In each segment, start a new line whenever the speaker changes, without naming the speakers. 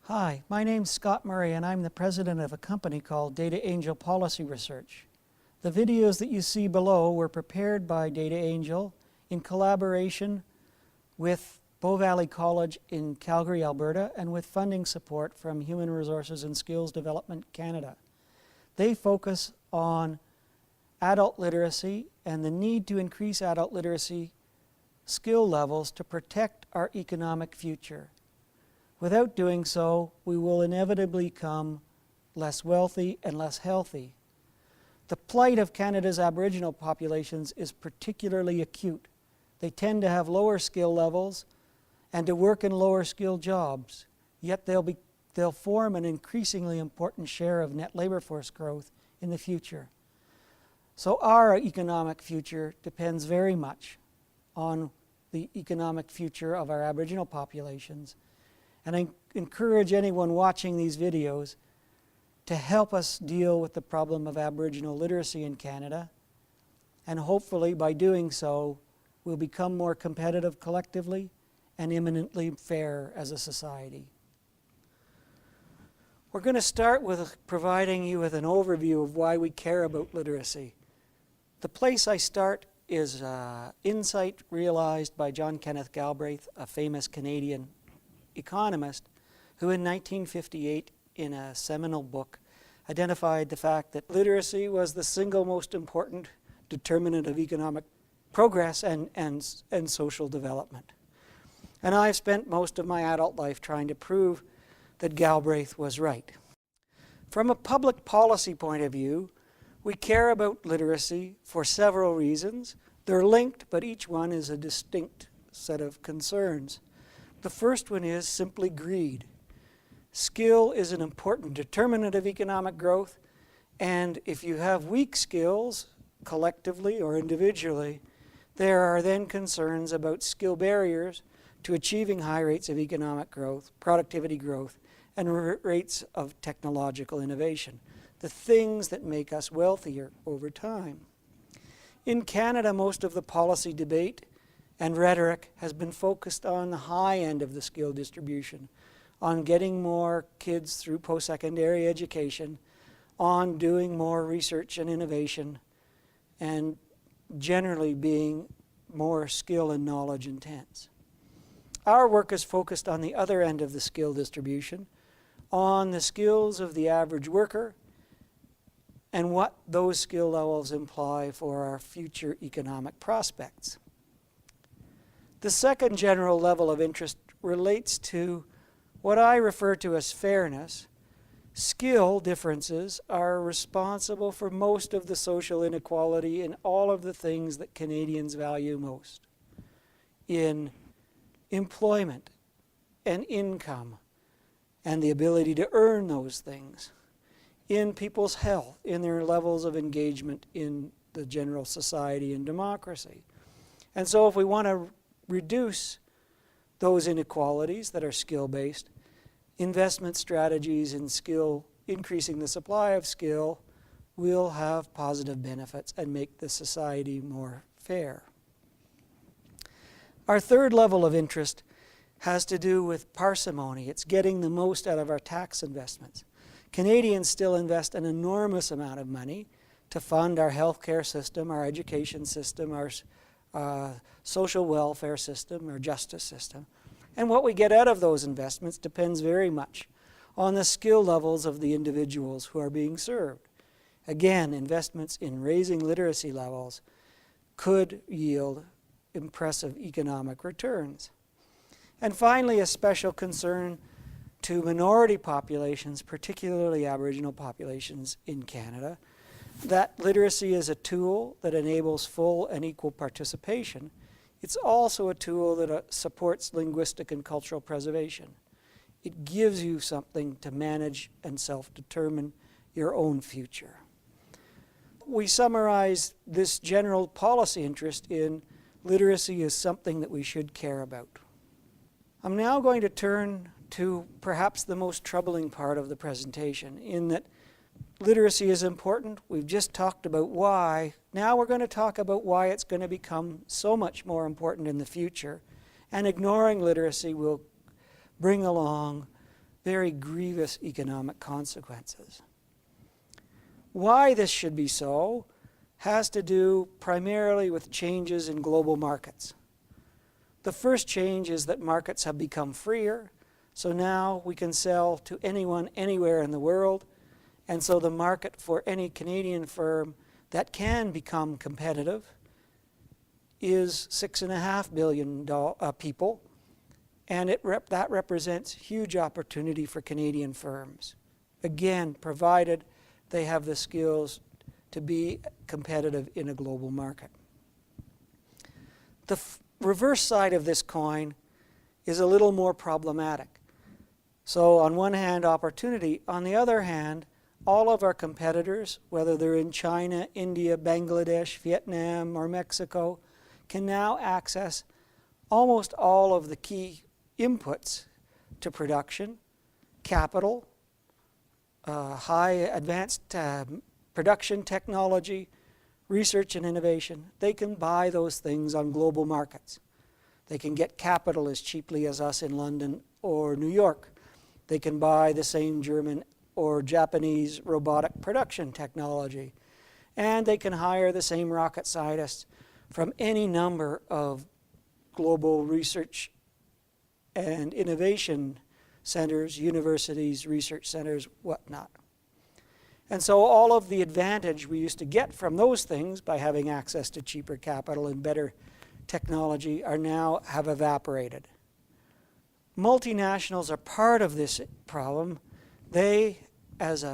Hi, my name's Scott Murray and I'm the president of a company called Data Angel Policy Research. The videos that you see below were prepared by Data Angel in collaboration with Bow Valley College in Calgary, Alberta, and with funding support from Human Resources and Skills Development Canada. They focus on adult literacy and the need to increase adult literacy skill levels to protect our economic future. Without doing so, we will inevitably become less wealthy and less healthy. The plight of Canada's Aboriginal populations is particularly acute. They tend to have lower skill levels and to work in lower skilled jobs, yet they'll form an increasingly important share of net labor force growth in the future. So our economic future depends very much on the economic future of our Aboriginal populations. And I encourage anyone watching these videos to help us deal with the problem of Aboriginal literacy in Canada. And hopefully by doing so, we'll become more competitive collectively and eminently fair as a society. We're going to start with providing you with an overview of why we care about literacy. The place I start is insight realized by John Kenneth Galbraith, a famous Canadian economist, who in 1958, in a seminal book, identified the fact that literacy was the single most important determinant of economic progress and social development. And I've spent most of my adult life trying to prove that Galbraith was right. From a public policy point of view, we care about literacy for several reasons. They're linked, but each one is a distinct set of concerns. The first one is simply greed. Skill is an important determinant of economic growth, and if you have weak skills, collectively or individually, there are then concerns about skill barriers to achieving high rates of economic growth, productivity growth, and rates of technological innovation, the things that make us wealthier over time. In Canada, most of the policy debate and rhetoric has been focused on the high end of the skill distribution, on getting more kids through post-secondary education, on doing more research and innovation, and generally being more skill and knowledge intense. Our work is focused on the other end of the skill distribution, on the skills of the average worker and what those skill levels imply for our future economic prospects. The second general level of interest relates to what I refer to as fairness. Skill differences are responsible for most of the social inequality in all of the things that Canadians value most. In employment and income and the ability to earn those things. In people's health, in their levels of engagement in the general society and democracy. And so if we want to reduce those inequalities that are skill-based, investment strategies in skill, increasing the supply of skill, will have positive benefits and make the society more fair. Our third level of interest has to do with parsimony. It's getting the most out of our tax investments. Canadians still invest an enormous amount of money to fund our healthcare system, our education system, our social welfare system, our justice system. And what we get out of those investments depends very much on the skill levels of the individuals who are being served. Again, investments in raising literacy levels could yield impressive economic returns. And finally, a special concern to minority populations, particularly Aboriginal populations in Canada, that literacy is a tool that enables full and equal participation. It's also a tool that supports linguistic and cultural preservation. It gives you something to manage and self-determine your own future. We summarize this general policy interest in literacy as something that we should care about. I'm now going to turn to perhaps the most troubling part of the presentation, in that literacy is important. We've just talked about why. Now we're going to talk about why it's going to become so much more important in the future. And ignoring literacy will bring along very grievous economic consequences. Why this should be so has to do primarily with changes in global markets. The first change is that markets have become freer, so now we can sell to anyone, anywhere in the world, and so the market for any Canadian firm that can become competitive is 6.5 billion people, and that represents huge opportunity for Canadian firms. Again, provided they have the skills to be competitive in a global market. The reverse side of this coin is a little more problematic. So on one hand, opportunity. On the other hand, all of our competitors, whether they're in China, India, Bangladesh, Vietnam, or Mexico, can now access almost all of the key inputs to production, capital, high advanced production technology, research and innovation. They can buy those things on global markets. They can get capital as cheaply as us in London or New York. They can buy the same German or Japanese robotic production technology. And they can hire the same rocket scientists from any number of global research and innovation centers, universities, research centers, whatnot. And so all of the advantage we used to get from those things by having access to cheaper capital and better technology have evaporated. Multinationals are part of this problem. They, as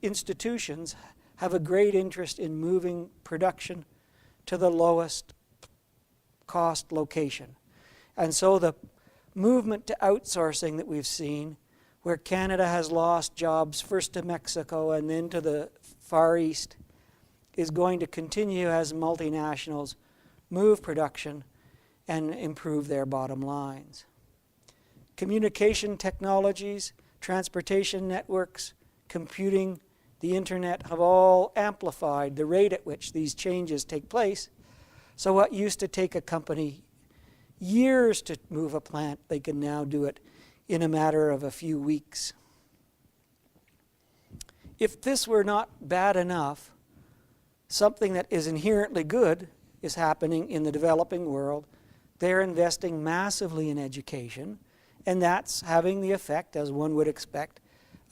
institutions, have a great interest in moving production to the lowest cost location. And so the movement to outsourcing that we've seen, where Canada has lost jobs first to Mexico and then to the Far East, is going to continue as multinationals move production and improve their bottom lines. Communication technologies, transportation networks, computing, the internet have all amplified the rate at which these changes take place. So what used to take a company years to move a plant, they can now do it in a matter of a few weeks. If this were not bad enough, something that is inherently good is happening in the developing world. They're investing massively in education, and that's having the effect, as one would expect,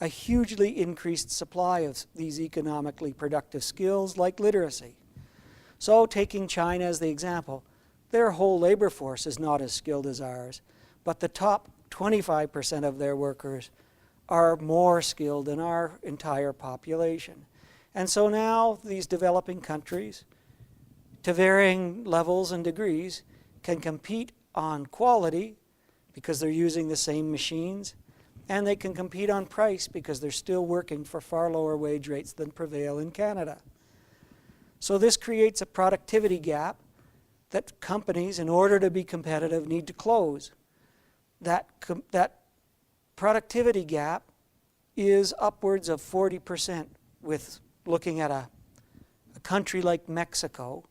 a hugely increased supply of these economically productive skills like literacy. So taking China as the example, their whole labor force is not as skilled as ours, but the top 25% of their workers are more skilled than our entire population. And so now these developing countries, to varying levels and degrees, can compete on quality because they're using the same machines, and they can compete on price because they're still working for far lower wage rates than prevail in Canada. So this creates a productivity gap that companies, in order to be competitive, need to close. That productivity gap is upwards of 40% with looking at a country like Mexico.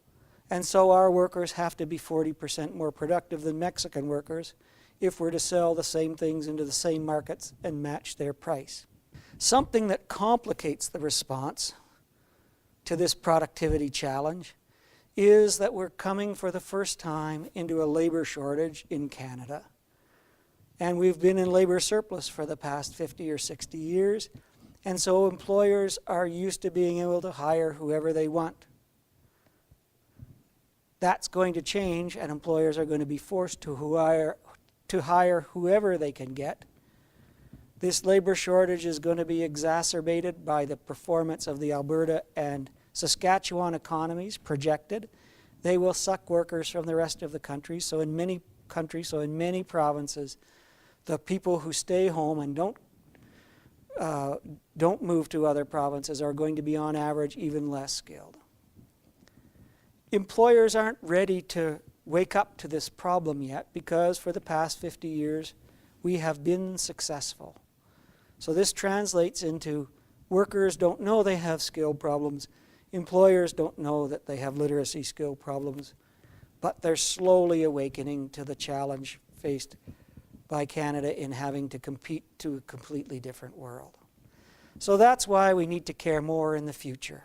And so our workers have to be 40% more productive than Mexican workers if we're to sell the same things into the same markets and match their price. Something that complicates the response to this productivity challenge is that we're coming for the first time into a labor shortage in Canada. And we've been in labor surplus for the past 50 or 60 years. And so employers are used to being able to hire whoever they want. That's going to change, and employers are going to be forced to hire whoever they can get. This labor shortage is going to be exacerbated by the performance of the Alberta and Saskatchewan economies projected. They will suck workers from the rest of the country. So in many provinces, the people who stay home and don't move to other provinces are going to be on average even less skilled. Employers aren't ready to wake up to this problem yet because for the past 50 years we have been successful. So this translates into workers don't know they have skill problems, employers don't know that they have literacy skill problems, but they're slowly awakening to the challenge faced by Canada in having to compete to a completely different world. So that's why we need to care more in the future.